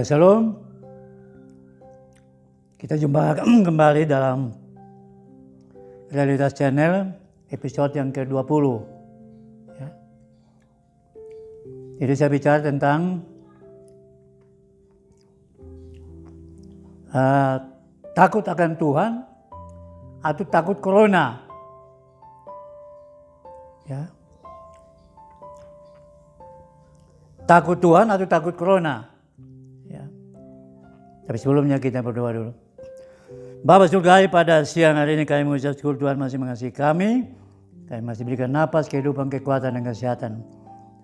Ya, Shalom. Kita jumpa kembali dalam Realitas Channel episode yang ke-20. Ya. Jadi saya bicara tentang takut akan Tuhan atau takut corona. Ya. Takut Tuhan atau takut corona. Ya. Tapi sebelumnya kita berdoa dulu. Bapa Surgawi, pada siang hari ini kami mengucap syukur Tuhan masih mengasihi kami. Kami masih berikan napas, kehidupan, kekuatan, dan kesehatan.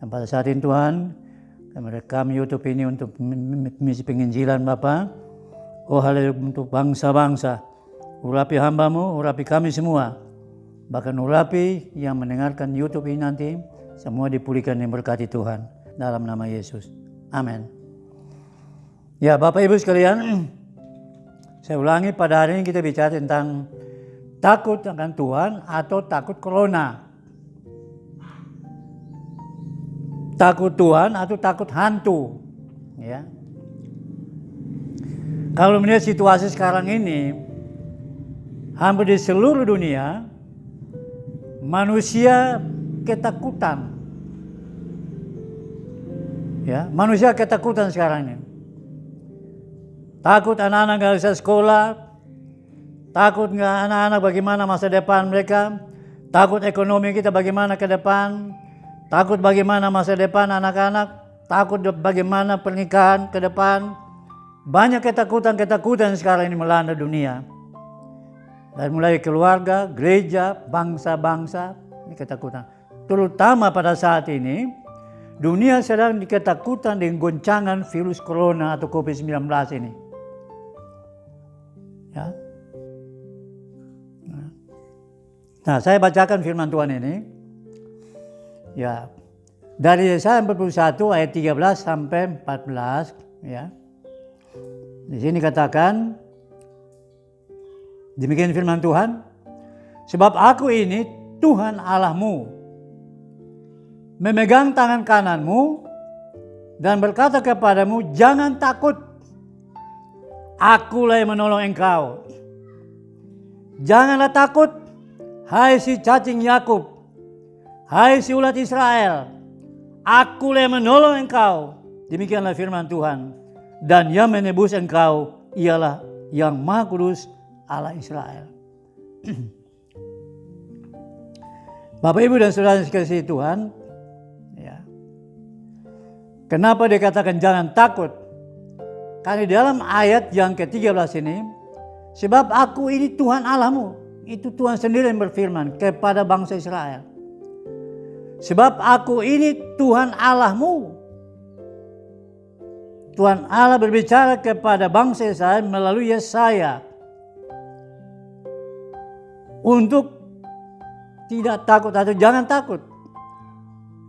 Dan pada saat ini Tuhan, kami merekam YouTube ini untuk misi penginjilan Bapa. Oh haleluya, untuk bangsa-bangsa. Urapi hamba-Mu, urapi kami semua. Bahkan urapi yang mendengarkan YouTube ini nanti, semua dipulihkan dan berkati Tuhan. Dalam nama Yesus. Amin. Ya, Bapak Ibu sekalian, saya ulangi, pada hari ini kita bicara tentang takut akan Tuhan atau takut corona. Takut Tuhan atau takut hantu. Ya. Kalau melihat situasi sekarang ini, hampir di seluruh dunia, manusia ketakutan. Ya, manusia ketakutan sekarang ini. Takut anak-anak nggak bisa sekolah, takut nggak anak-anak bagaimana masa depan mereka, takut ekonomi kita bagaimana ke depan, takut bagaimana masa depan anak-anak, takut bagaimana pernikahan ke depan. Banyak ketakutan sekarang ini melanda dunia. Dari mulai keluarga, gereja, bangsa-bangsa, ini ketakutan. Terutama pada saat ini, dunia sedang diketakutan dengan goncangan virus corona atau COVID-19 ini. Ya. Nah, saya bacakan firman Tuhan ini. Ya. Dari Yesaya 41 ayat 13 sampai 14, ya. Di sini katakan, demikian firman Tuhan, sebab aku ini Tuhan Allahmu, memegang tangan kananmu dan berkata kepadamu, jangan takut, akulah yang menolong engkau. Janganlah takut, hai si cacing Yakub, hai si ulat Israel, akulah yang menolong engkau. Demikianlah firman Tuhan. Dan yang menebus engkau ialah yang Maha Kudus Allah Israel. Bapak Ibu dan Saudara sekalian Tuhan, ya. Kenapa dikatakan jangan takut? Karena di dalam ayat yang ke-13 ini, sebab aku ini Tuhan Allahmu, itu Tuhan sendiri yang berfirman kepada bangsa Israel. Sebab aku ini Tuhan Allahmu. Tuhan Allah berbicara kepada bangsa Israel melalui Yesaya untuk tidak takut atau jangan takut.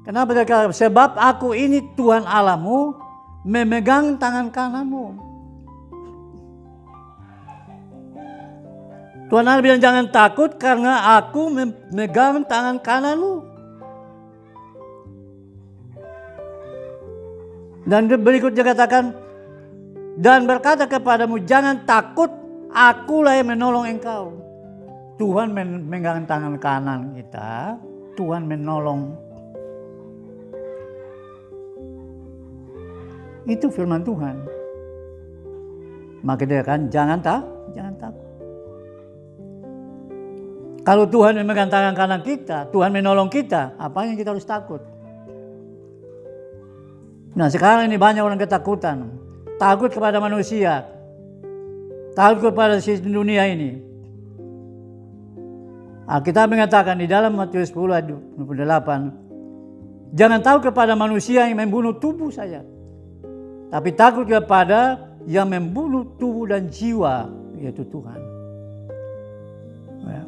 Kenapa dia kata, sebab aku ini Tuhan Allahmu, memegang tangan kananmu. Tuhan Allah bilang jangan takut karena aku memegang tangan kananmu. Dan berikutnya katakan, dan berkata kepadamu, jangan takut, akulah yang menolong engkau. Tuhan memegang tangan kanan kita, Tuhan menolong. Itu firman Tuhan. Maka dia kan jangan takut. Kalau Tuhan memegang tangan kanan kita, Tuhan menolong kita, apa yang kita harus takut? Nah, sekarang ini banyak orang ketakutan. Takut kepada manusia. Takut kepada dunia ini. Alkitab mengatakan di dalam Matius 10 ayat 28, jangan takut kepada manusia yang membunuh tubuh saja, tapi takut kepada yang membunuh tubuh dan jiwa, yaitu Tuhan. Ya.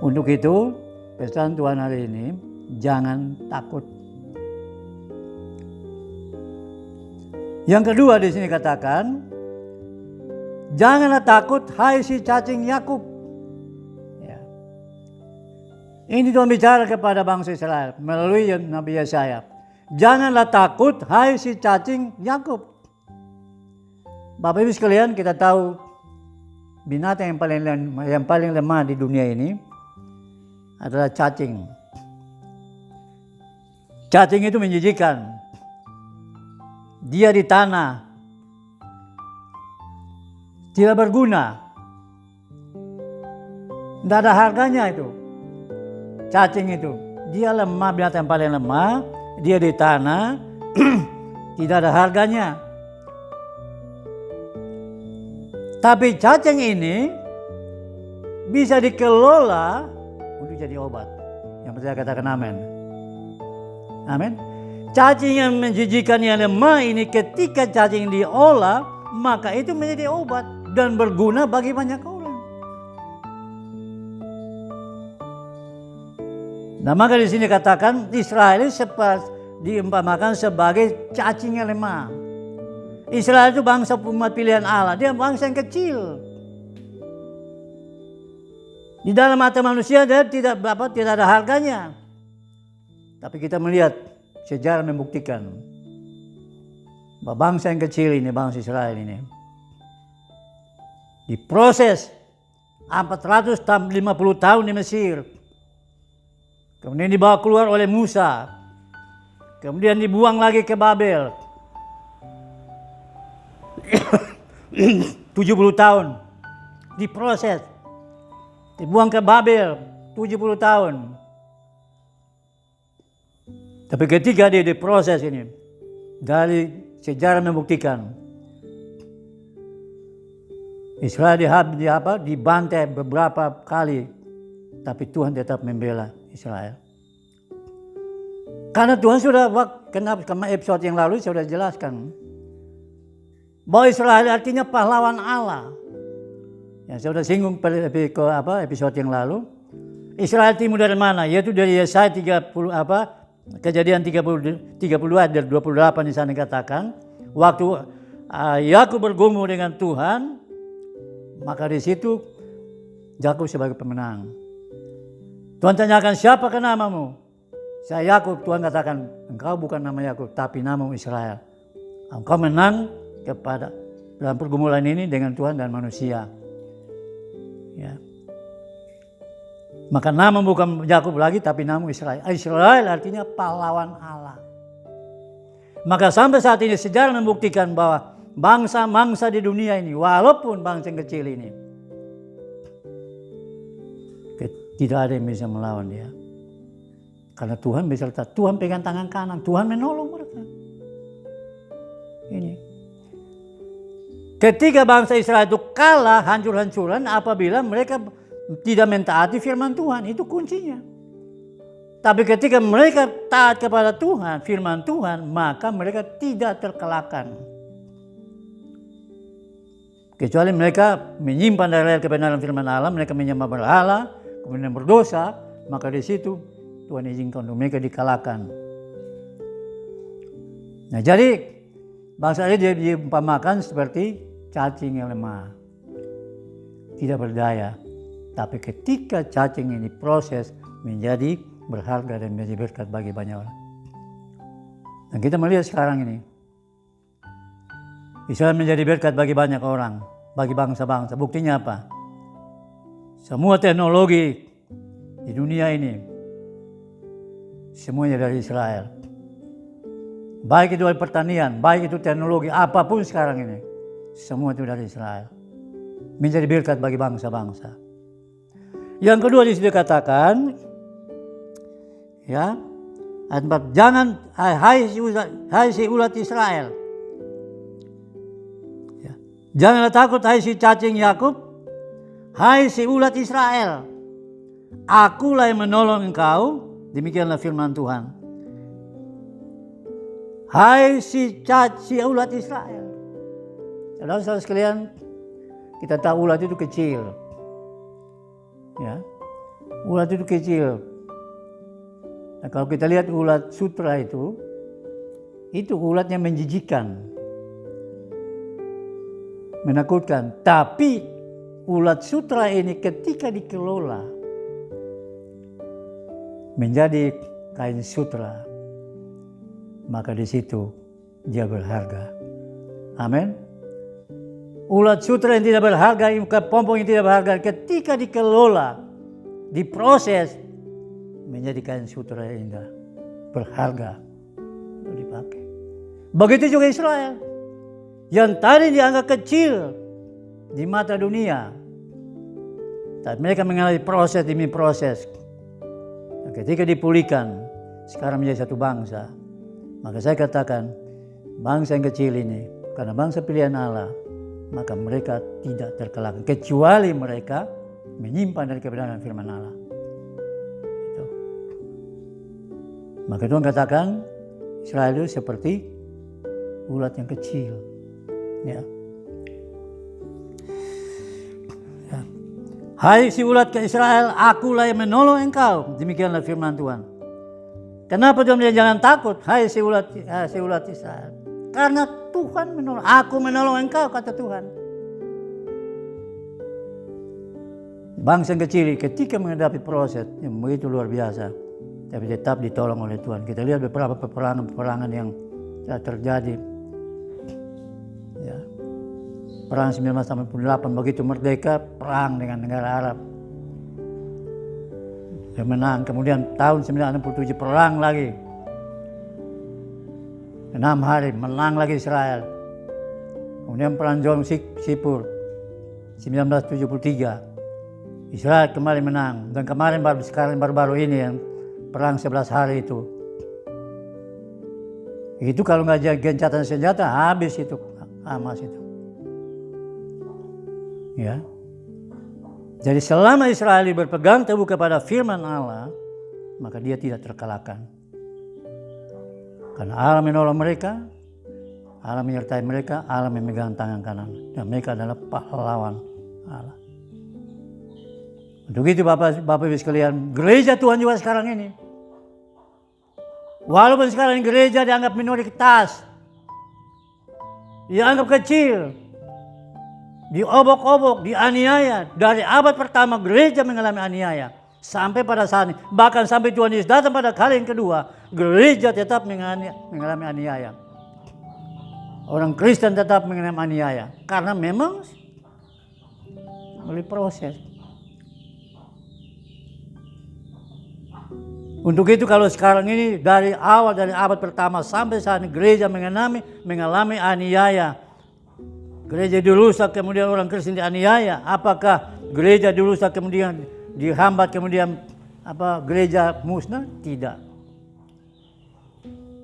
Untuk itu, pesan Tuhan hari ini, jangan takut. Yang kedua di sini katakan, janganlah takut, hai si cacing Yakub. Ya. Ini Tuhan bicara kepada bangsa Israel melalui Nabi Yesaya. Janganlah takut, hai si cacing Yakub. Bapak Ibu sekalian, kita tahu binatang yang paling lemah di dunia ini adalah cacing. Cacing itu menjijikan. Dia di tanah, tidak berguna. Tidak ada harganya itu. Cacing itu. Dia lemah, binatang yang paling lemah. Dia di tanah, tidak ada harganya. Tapi cacing ini bisa dikelola untuk jadi obat. Yang percaya katakan amin. Amin. Cacing yang menjijikan yang lemah ini ketika cacing diolah, maka itu menjadi obat dan berguna bagi banyak orang. Nah, maka di sini katakan Israel diumpamakan sebagai cacing yang lemah. Israel itu bangsa umat pilihan Allah, dia bangsa yang kecil. Di dalam mata manusia dia tidak ada harganya. Tapi kita melihat sejarah membuktikan bahwa bangsa yang kecil ini, bangsa Israel ini, diproses 450 tahun di Mesir. Kemudian dibawa keluar oleh Musa. Kemudian dibuang lagi ke Babel. 70 tahun diproses. Dibuang ke Babel 70 tahun. Tapi ketika dia diproses ini, dari sejarah membuktikan Israel dibantai beberapa kali, tapi Tuhan tetap membela Israel. Karena Tuhan sudah, kenapa episode yang lalu saya sudah jelaskan bahwa Israel artinya pahlawan Allah. Yang saya sudah singgung episode yang lalu. Israel timur dari mana? Yaitu dari Yesaya Kejadian 32 dari 28 di sana dikatakan, waktu Yakub bergumul dengan Tuhan, maka di situ Yakub sebagai pemenang. Tuhan tanyakan, siapakah namamu? Saya Yakub. Tuhan katakan, engkau bukan nama Yakub, tapi namamu Israel. Engkau menang dalam pergumulan ini dengan Tuhan dan manusia. Ya. Maka nama bukan Yakub lagi, tapi nama Israel. Israel artinya pahlawan Allah. Maka sampai saat ini sejarah membuktikan bahwa bangsa-bangsa di dunia ini, walaupun bangsa yang kecil ini, tidak ada yang bisa melawan dia. Karena Tuhan beserta, Tuhan pegang tangan kanan, Tuhan menolong mereka. Ini. Ketika bangsa Israel itu kalah hancur-hancuran apabila mereka tidak mentaati firman Tuhan, itu kuncinya. Tapi ketika mereka taat kepada Tuhan, firman Tuhan, maka mereka tidak terkalahkan. Kecuali mereka menyimpan dari kebenaran firman Allah, mereka menyembah berhala, kemudian berdosa, maka di situ Tuhan izinkan untuk mereka dikalahkan. Nah, jadi bangsa ini diumpamakan seperti cacing yang lemah, tidak berdaya. Tapi ketika cacing ini proses menjadi berharga dan menjadi berkat bagi banyak orang. Dan kita melihat sekarang ini, Israel menjadi berkat bagi banyak orang, bagi bangsa-bangsa. Buktinya apa? Semua teknologi di dunia ini, semuanya dari Israel. Baik itu dari pertanian, baik itu teknologi, apapun sekarang ini, semua itu dari Israel. Menjadi berkat bagi bangsa-bangsa. Yang kedua di sini dikatakan, ya, jangan, hai si ulat Israel, ya, janganlah takut hai si cacing Yakub, hai si ulat Israel, akulah yang menolong engkau, demikianlah firman Tuhan. Hai si ulat Israel. Saudara-saudara sekalian, kita tahu ulat itu kecil. Ya, ulat itu kecil. Nah, kalau kita lihat ulat sutra itu ulatnya menjijikan, menakutkan. Tapi ulat sutra ini ketika dikelola menjadi kain sutra, maka di situ dia berharga. Amin. Ulat sutra yang tidak berharga, kepompong yang tidak berharga, ketika dikelola, diproses, menjadi kain sutra yang indah, berharga untuk dipakai. Begitu juga Israel, yang tadi dianggap kecil di mata dunia, tapi mereka mengalami proses demi proses. Dan ketika dipulihkan, sekarang menjadi satu bangsa. Maka saya katakan, bangsa yang kecil ini, karena bangsa pilihan Allah, maka mereka tidak terkalahkan kecuali mereka menyimpan dari kebenaran firman Allah. Itu. Maka Tuhan katakan Israel itu seperti ulat yang kecil. Ya. Ya. Hai si ulat ke Israel, akulah yang menolong engkau. Demikianlah firman Tuhan. Kenapa Tuhan bilang jangan takut, hai si ulat Israel? Karena Tuhan menolong, aku menolong engkau, kata Tuhan. Bangsa yang kecil ketika menghadapi proses yang begitu luar biasa, tapi tetap ditolong oleh Tuhan. Kita lihat beberapa peperangan yang telah terjadi. Ya. Perang 1948 begitu merdeka, perang dengan negara Arab. Dia menang, kemudian tahun 1967 perang lagi. 6 hari menang lagi Israel. Kemudian perang Yom Kippur 1973 Israel kembali menang. Dan kemarin baru-baru ini yang perang 11 hari itu. Itu kalau nggak gencatan senjata habis itu Hamas itu. Ya. Jadi selama Israel berpegang teguh kepada firman Allah, maka dia tidak terkalahkan. Karena Allah menolong mereka, Allah menyertai mereka, Allah memegang tangan kanan. Dan mereka adalah pahlawan Allah. Untuk itu Bapak Ibu sekalian, gereja Tuhan juga sekarang ini. Walaupun sekarang gereja dianggap minoritas, dianggap kecil, diobok-obok, dianiaya. Dari abad pertama gereja mengalami aniaya. Sampai pada saat ini, bahkan sampai Tuhan Yesus datang pada kali yang kedua, gereja tetap mengalami aniaya. Orang Kristen tetap mengalami aniaya. Karena memang melalui proses. Untuk itu kalau sekarang ini dari abad pertama sampai saat ini gereja mengalami aniaya. Gereja dirusak kemudian orang Kristen dianiaya. Apakah gereja dirusak kemudian dihambat kemudian gereja musnah? Tidak.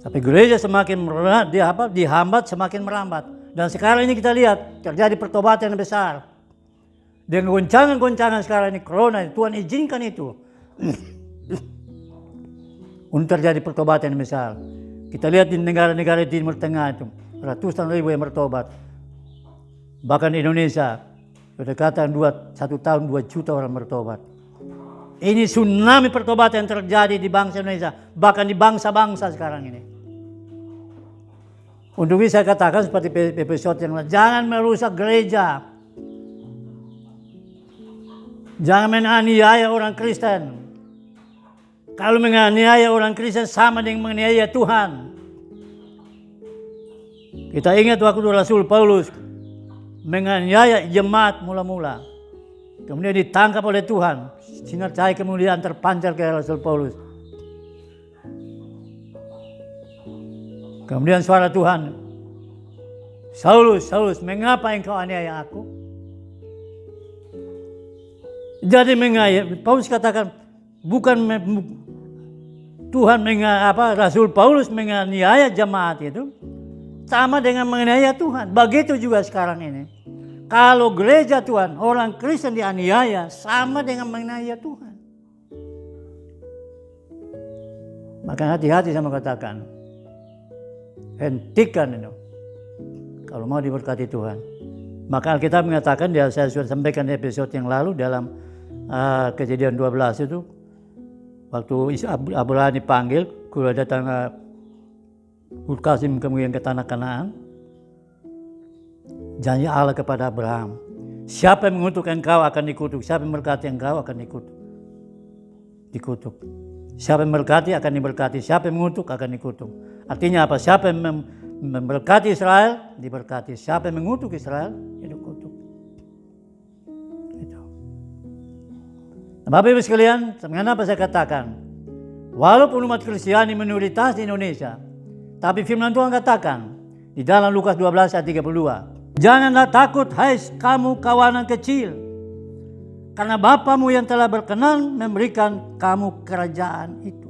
Tapi gereja semakin dihambat semakin merambat. Dan sekarang ini kita lihat terjadi pertobatan yang besar. Dengan goncangan-goncangan sekarang ini corona, Tuhan izinkan itu. Untuk terjadi pertobatan yang besar. Kita lihat di negara-negara di Timur Tengah itu, ratusan ribu yang bertobat. Bahkan di Indonesia, berdekatan 1 tahun 2 juta orang bertobat. Ini tsunami pertobatan yang terjadi di bangsa Indonesia, bahkan di bangsa-bangsa sekarang ini. Untuk itu saya katakan seperti episode yang lain, jangan merusak gereja. Jangan menganiaya orang Kristen. Kalau menganiaya orang Kristen sama dengan menganiaya Tuhan. Kita ingat waktu Rasul Paulus menganiaya jemaat mula-mula. Kemudian ditangkap oleh Tuhan. Sinar cahaya kemudian terpancar ke Rasul Paulus. Kemudian suara Tuhan, Saulus, Saulus, mengapa engkau aniaya aku? Jadi Paulus katakan, bukan Tuhan Rasul Paulus menganiaya jemaat itu sama dengan menganiaya Tuhan. Begitu juga sekarang ini. Kalau gereja Tuhan, orang Kristen dianiaya sama dengan menganiaya Tuhan. Maka hati-hati sama katakan. Hentikan itu. Kalau mau diberkati Tuhan. Maka Alkitab mengatakan, saya sudah sampaikan di episode yang lalu dalam Kejadian 12 itu. Waktu Abraham dipanggil, kalau datang Kasim kemudian ke tanah Kanaan. Janji Allah kepada Abraham. Siapa yang mengutuk engkau akan dikutuk. Siapa yang memberkati engkau akan dikutuk. Siapa yang memberkati akan diberkati. Siapa yang mengutuk akan dikutuk. Artinya apa? Siapa yang memberkati Israel diberkati. Siapa yang mengutuk Israel dikutuk. Bapak Ibu sekalian, mengapa saya katakan, walaupun umat Kristiani minoritas di Indonesia, tapi firman Tuhan katakan di dalam Lukas 12 ayat 32, janganlah takut hai kamu kawanan kecil, karena Bapamu yang telah berkenan memberikan kamu kerajaan itu.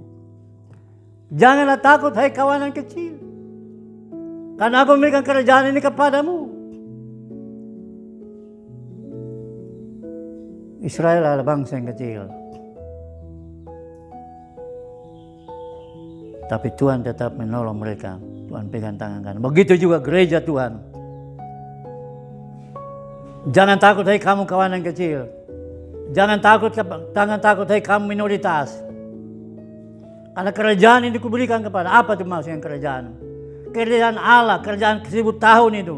Janganlah takut hai kawanan kecil, karena aku memberikan kerajaan ini kepadamu. Israel adalah bangsa yang kecil, tapi Tuhan tetap menolong mereka. Tuhan pegang tangan kanan. Begitu juga gereja Tuhan. Jangan takut hai kamu kawanan kecil. Jangan takut hai kamu minoritas. Karena kerajaan ini diberikan kepada, apa itu maksudnya kerajaan? Kerajaan Allah, kerajaan 1000 tahun itu.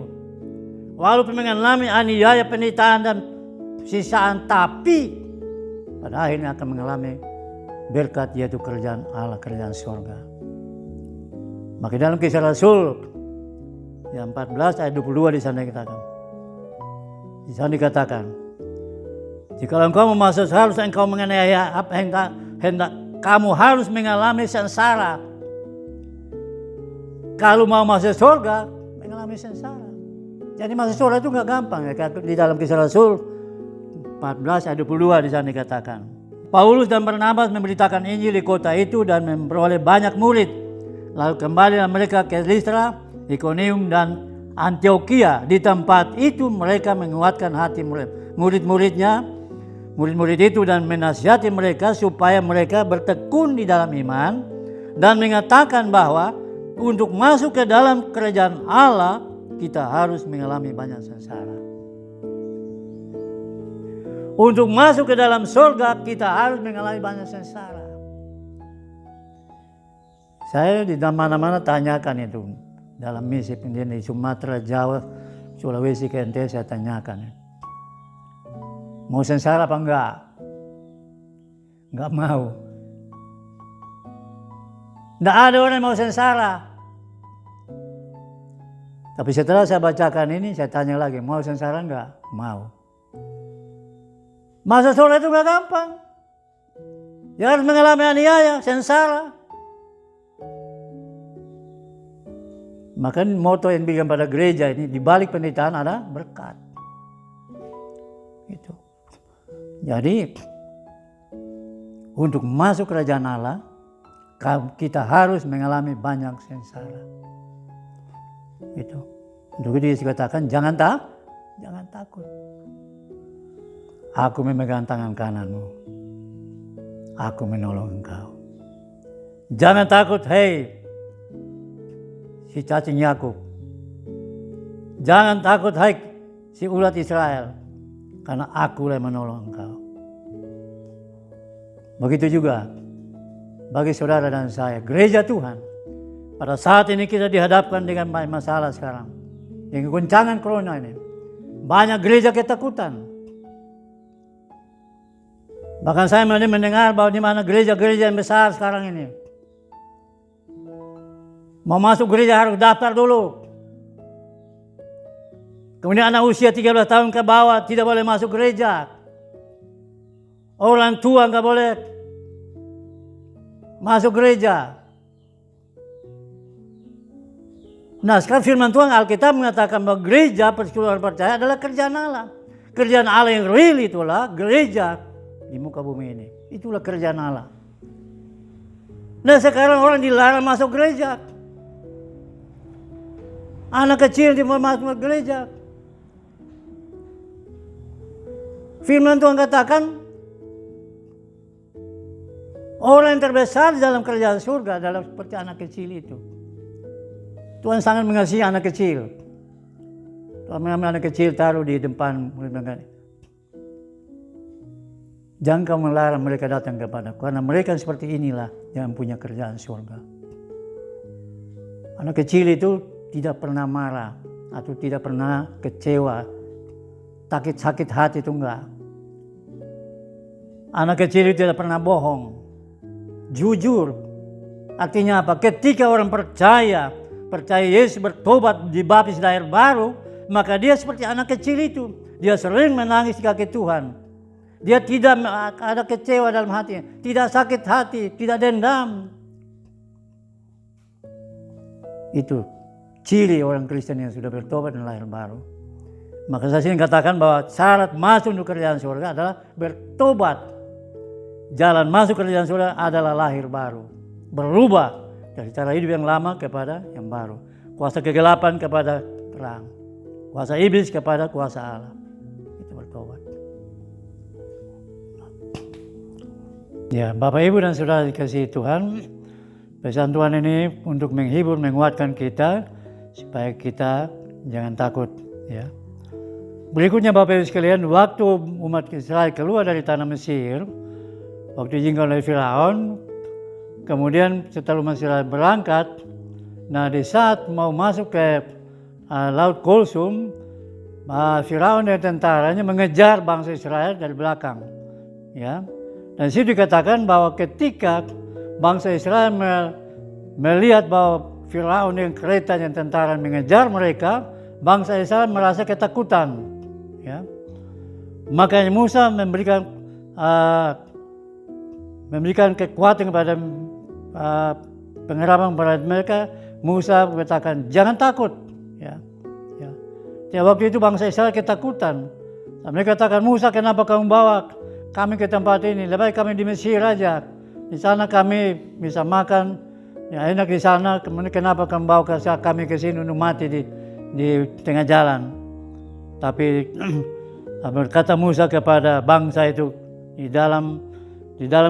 Walaupun mengalami aniaya, penderitaan dan sisaan, tapi pada akhirnya akan mengalami berkat, yaitu kerajaan Allah, kerajaan surga. Maka dalam Kisah Rasul yang 14 ayat 22 di sana dikatakan, jika engkau masuk seharusnya engkau menganiaya, apa hendak kamu harus mengalami sengsara. Kalau mau masuk surga, mengalami sengsara. Jadi masuk surga itu nggak gampang. Di dalam Kisah Rasul 14 ayat 22 di sana dikatakan, Paulus dan Barnabas memberitakan Injil di kota itu dan memperoleh banyak murid. Lalu kembalilah mereka ke Listra, Ikonium dan Antioquia. Di tempat itu mereka menguatkan hati murid-muridnya, murid-murid itu, dan menasihati mereka supaya mereka bertekun di dalam iman dan mengatakan bahwa untuk masuk ke dalam kerajaan Allah kita harus mengalami banyak sengsara. Untuk masuk ke dalam surga kita harus mengalami banyak sengsara. Saya di mana-mana tanyakan itu. Dalam misi pendidikan di Sumatera, Jawa, Sulawesi, NTT saya tanyakan. Mau sengsara apa enggak? Enggak mau. Enggak ada orang yang mau sengsara. Tapi setelah saya bacakan ini, saya tanya lagi, mau sengsara enggak? Mau. Masuk surga itu gak gampang. Ya harus mengalami aniaya, sengsara. Maka moto yang diberikan pada gereja ini, di balik penderitaan ada berkat. Gitu. Jadi, untuk masuk kerajaan Allah, kita harus mengalami banyak sengsara. Gitu. Untuk itu dikatakan, jangan takut. Aku memegang tangan kananmu. Aku menolong engkau. Jangan takut, hei si cacing Yakub. Jangan takut, hai si ulat Israel. Karena aku yang menolong engkau. Begitu juga bagi saudara dan saya, gereja Tuhan. Pada saat ini kita dihadapkan dengan banyak masalah sekarang. Dengan goncangan corona ini. Banyak gereja ketakutan. Bahkan saya mendengar bahwa di mana gereja-gereja yang besar sekarang ini, mau masuk gereja harus daftar dulu. Kemudian anak usia 13 tahun ke bawah tidak boleh masuk gereja. Orang tua nggak boleh masuk gereja. Nah, sekarang firman Tuhan Alkitab mengatakan bahwa gereja persekutuan percaya adalah kerjaan Allah. Kerjaan Allah yang real itulah gereja di muka bumi ini. Itulah kerjaan Allah. Nah, sekarang orang dilarang masuk gereja. Anak kecil tidak masuk gereja. Firman Tuhan katakan, orang yang terbesar di dalam kerajaan surga adalah seperti anak kecil itu. Tuhan sangat mengasihi anak kecil. Tuhan mengambil anak kecil taruh di depan. Jangan kau melarang mereka datang kepadaku, karena mereka seperti inilah yang punya kerjaan surga. Anak kecil itu tidak pernah marah atau tidak pernah kecewa, sakit hati itu enggak. Anak kecil itu tidak pernah bohong, jujur. Artinya apa? Ketika orang percaya Yesus, bertobat, dibaptis lahir baru, maka dia seperti anak kecil itu. Dia sering menangis di kaki Tuhan. Dia tidak ada kecewa dalam hatinya, tidak sakit hati, tidak dendam. Itu ciri orang Kristen yang sudah bertobat dan lahir baru. Maka saya sini katakan bahwa syarat masuk untuk kerajaan surga adalah bertobat. Jalan masuk kerajaan surga adalah lahir baru. Berubah dari cara hidup yang lama kepada yang baru. Kuasa kegelapan kepada terang. Kuasa iblis kepada kuasa Allah. Itu bertobat. Ya, Bapak Ibu dan Saudara dikasihi Tuhan, pesan Tuhan ini untuk menghibur, menguatkan kita supaya kita jangan takut, ya. Berikutnya Bapak Ibu sekalian, waktu umat Israel keluar dari tanah Mesir, waktu diizinkan oleh Firaun, kemudian setelah umat Israel berangkat, nah di saat mau masuk ke Laut Kulsum, Firaun dan tentaranya mengejar bangsa Israel dari belakang, ya. Dan situ dikatakan bahwa ketika bangsa Israel melihat bahwa Firaun yang kereta dan tentara mengejar mereka, bangsa Israel merasa ketakutan, ya. Makanya Musa memberikan kekuatan kepada pengharapan kepada mereka. Musa mengatakan jangan takut, ya. Ya, waktu itu bangsa Israel ketakutan. Mereka katakan, Musa, kenapa kamu bawa kami ke tempat ini? Lebih baik kami di Mesir aja. Di sana kami bisa makan, ya enak di sana. Kemudian kenapa kamu bawa kami ke sini untuk mati di tengah jalan? Tapi berkata Musa kepada bangsa itu di dalam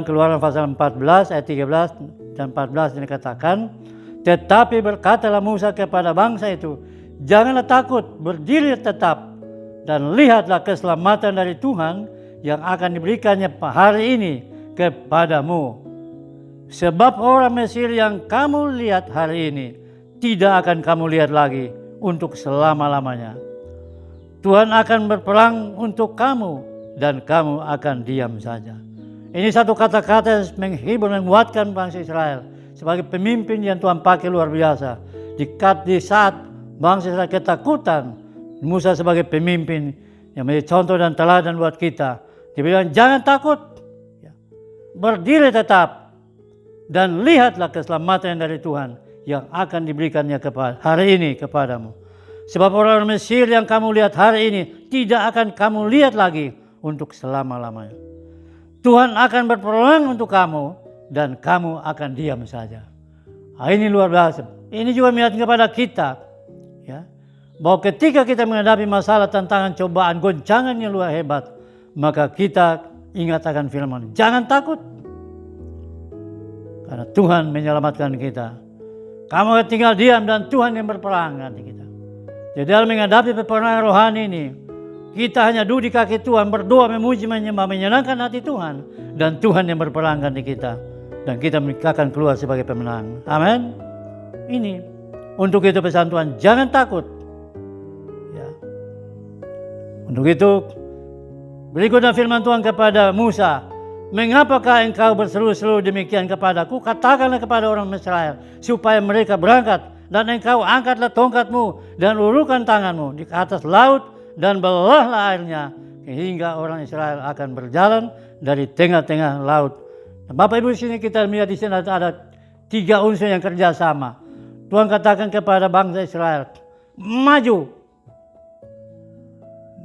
Keluaran pasal 14 ayat 13 dan 14 ini dikatakan, tetapi berkatalah Musa kepada bangsa itu, janganlah takut, berdiri tetap dan lihatlah keselamatan dari Tuhan yang akan diberikannya hari ini kepadamu. Sebab orang Mesir yang kamu lihat hari ini tidak akan kamu lihat lagi untuk selama-lamanya. Tuhan akan berperang untuk kamu dan kamu akan diam saja. Ini satu kata-kata yang menghibur, menguatkan bangsa Israel sebagai pemimpin yang Tuhan pakai luar biasa. Di saat bangsa Israel ketakutan, Musa sebagai pemimpin yang menjadi contoh dan teladan buat kita. Dia bilang jangan takut, berdiri tetap dan lihatlah keselamatan dari Tuhan yang akan diberikannya hari ini kepadamu. Sebab orang Mesir yang kamu lihat hari ini tidak akan kamu lihat lagi untuk selama-lamanya. Tuhan akan berperang untuk kamu dan kamu akan diam saja. Ini luar biasa. Ini juga mengingatkan kepada kita, ya, bahwa ketika kita menghadapi masalah, tantangan, cobaan, goncangan yang luar hebat, maka kita ingat akan firman, jangan takut. Karena Tuhan menyelamatkan kita. Kamu tinggal diam dan Tuhan yang berperang nanti kita. Jadi dalam menghadapi peperangan rohani ini, kita hanya duduk di kaki Tuhan, berdoa, memuji, menyembah, menyenangkan hati Tuhan. Dan Tuhan yang berperang ganti kita. Dan kita akan keluar sebagai pemenang. Amin. Ini. Untuk itu pesan Tuhan, jangan takut. Ya. Untuk itu, berikutnya firman Tuhan kepada Musa. Mengapakah engkau berseru-seru demikian kepadaku? Katakanlah kepada orang Israel, supaya mereka berangkat. Dan engkau angkatlah tongkatmu dan ulurkan tanganmu di atas laut dan belahlah airnya hingga orang Israel akan berjalan dari tengah-tengah laut. Nah, Bapak Ibu, sini kita melihat di sini ada 3 unsur yang kerjasama. Tuhan katakan kepada bangsa Israel, maju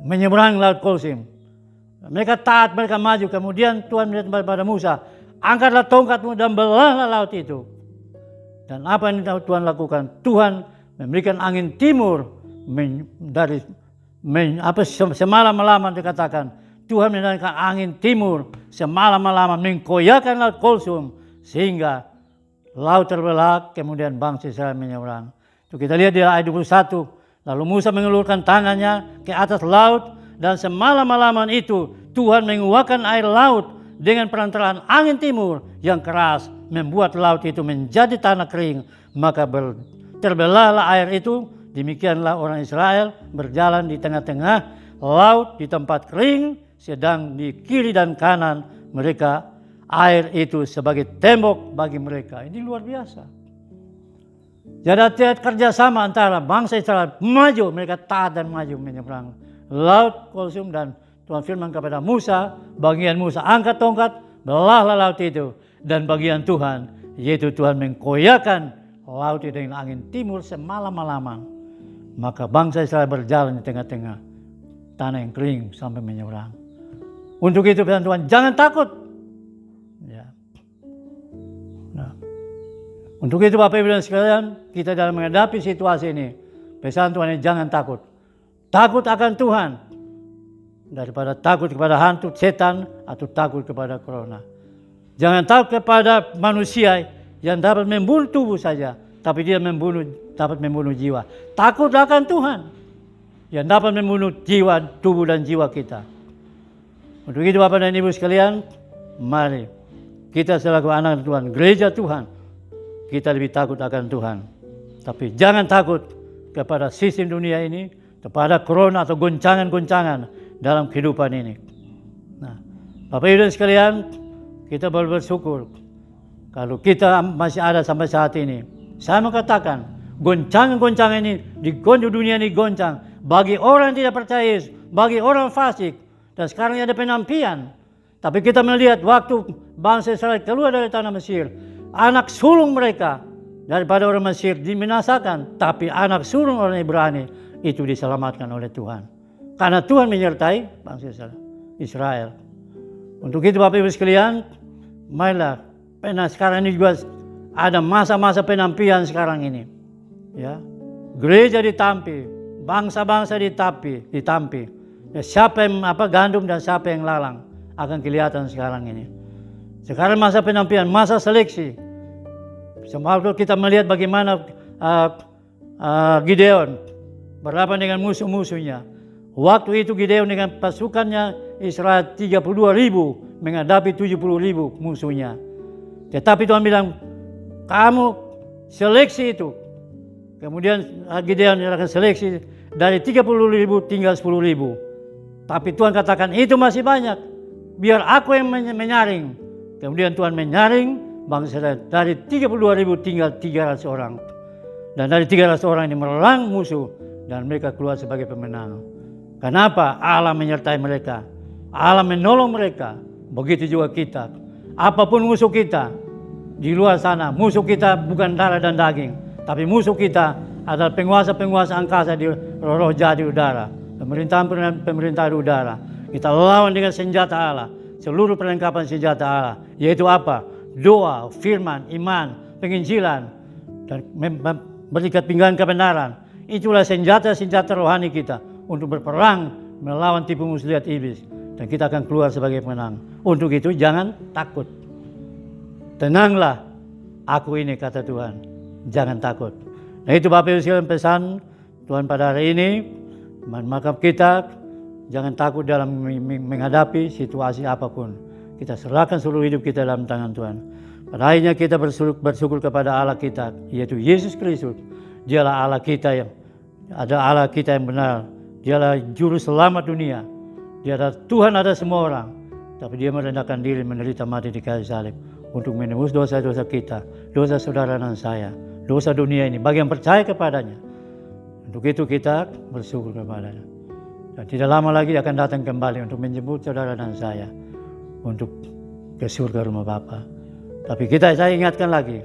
menyeberang laut Kulsim. Mereka taat, mereka maju. Kemudian Tuhan melihat kepada Musa, angkatlah tongkatmu dan belahlah laut itu. Dan apa yang Tuhan lakukan? Tuhan memberikan angin timur semalam-malam dikatakan. Tuhan mendatangkan angin timur semalam-malam mengkoyakkan laut Kulsum sehingga laut terbelah, kemudian bangsa Israel menyeberang. Itu kita lihat di ayat 21. Lalu Musa mengulurkan tangannya ke atas laut dan semalam-malaman itu Tuhan menguakkan air laut dengan perantaraan angin timur yang keras, membuat laut itu menjadi tanah kering, maka terbelahlah air itu. Demikianlah orang Israel berjalan di tengah-tengah laut di tempat kering, sedang di kiri dan kanan mereka air itu sebagai tembok bagi mereka. Ini luar biasa. Jadi ada kerjasama antara bangsa Israel maju, mereka taat dan maju menyeberang laut Kulsum, dan Tuhan firman kepada Musa, bagian Musa angkat tongkat, belahlah laut itu. Dan bagian Tuhan, yaitu Tuhan mengkoyakan laut itu dengan angin timur semalam-malaman. Maka bangsa Israel berjalan di tengah-tengah tanah yang kering sampai menyeberang. Untuk itu pesan Tuhan, jangan takut. Ya. Nah, untuk itu Bapak Ibu dan sekalian, kita dalam menghadapi situasi ini, pesan Tuhan ini jangan takut. Takut akan Tuhan daripada takut kepada hantu setan atau takut kepada corona. Jangan takut kepada manusia yang dapat membunuh tubuh saja, tapi dia dapat membunuh jiwa. Takut akan Tuhan yang dapat membunuh jiwa, tubuh dan jiwa kita. Untuk itu Bapak dan Ibu sekalian, mari kita selaku anak Tuhan, gereja Tuhan, kita lebih takut akan Tuhan. Tapi jangan takut kepada sistem dunia ini, kepada corona atau goncangan-goncangan dalam kehidupan ini. Nah, Bapak Ibu dan sekalian, kita bersyukur kalau kita masih ada sampai saat ini. Saya mengatakan, goncangan-goncangan ini, dunia ini goncang. Bagi orang yang tidak percaya Yesus, bagi orang fasik, dan sekarang ada penampian. Tapi kita melihat waktu bangsa Israel keluar dari tanah Mesir, anak sulung mereka daripada orang Mesir dibinasakan, tapi anak sulung orang Ibrani itu diselamatkan oleh Tuhan. Karena Tuhan menyertai bangsa Israel. Untuk itu Bapak Ibu sekalian, marilah, sekarang ini juga ada masa-masa penampian sekarang ini. Ya, gereja ditampi, bangsa-bangsa ditampi. Ya, siapa yang gandum dan siapa yang lalang akan kelihatan sekarang ini. Sekarang masa penampian, masa seleksi. Waktu kita melihat bagaimana Gideon berhadapan dengan musuh-musuhnya. Waktu itu Gideon dengan pasukannya Israel 32.000 menghadapi 70.000 musuhnya. Tetapi Tuhan bilang, kamu seleksi itu. Kemudian Gideon akan seleksi dari 30.000 tinggal 10.000. Tapi Tuhan katakan itu masih banyak. Biar aku yang menyaring. Kemudian Tuhan menyaring bangsa Israel dari 32.000 tinggal 300 orang. Dan dari 300 orang ini melarang musuh dan mereka keluar sebagai pemenang. Kenapa? Allah menyertai mereka. Allah menolong mereka. Begitu juga kita. Apapun musuh kita di luar sana, musuh kita bukan darah dan daging, tapi musuh kita adalah penguasa-penguasa angkasa di roh jahat di udara, pemerintahan di udara. Kita lawan dengan senjata Allah, seluruh perlengkapan senjata Allah, yaitu apa? Doa, firman, iman, penginjilan, dan berikat pinggang kebenaran. Itulah senjata-senjata rohani kita untuk berperang melawan tipu muslihat iblis, dan kita akan keluar sebagai pemenang. Untuk itu jangan takut. Tenanglah, aku ini, kata Tuhan. Jangan takut. Nah itu Bapak Ibu sekalian pesan Tuhan pada hari ini. Maka kita jangan takut dalam menghadapi situasi apapun. Kita serahkan seluruh hidup kita dalam tangan Tuhan. Pada akhirnya kita bersyukur kepada Allah kita, yaitu Yesus Kristus. Dialah Allah kita yang benar. Dialah juru selamat dunia. Dia adalah Tuhan ada semua orang. Tapi dia merendahkan diri, menderita mati di kayu salib untuk menebus dosa-dosa kita, dosa saudara dan saya, dosa dunia ini, bagi yang percaya kepadanya. Untuk itu kita bersyukur kepadanya. Dan tidak lama lagi akan datang kembali untuk menjemput saudara dan saya untuk ke surga rumah Bapa. Tapi saya ingatkan lagi,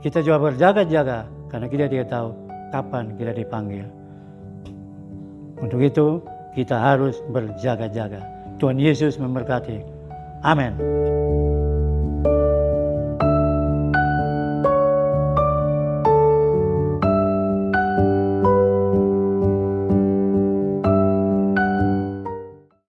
kita juga berjaga-jaga karena kita tidak tahu kapan kita dipanggil. Untuk itu kita harus berjaga-jaga. Tuhan Yesus memberkati. Amin.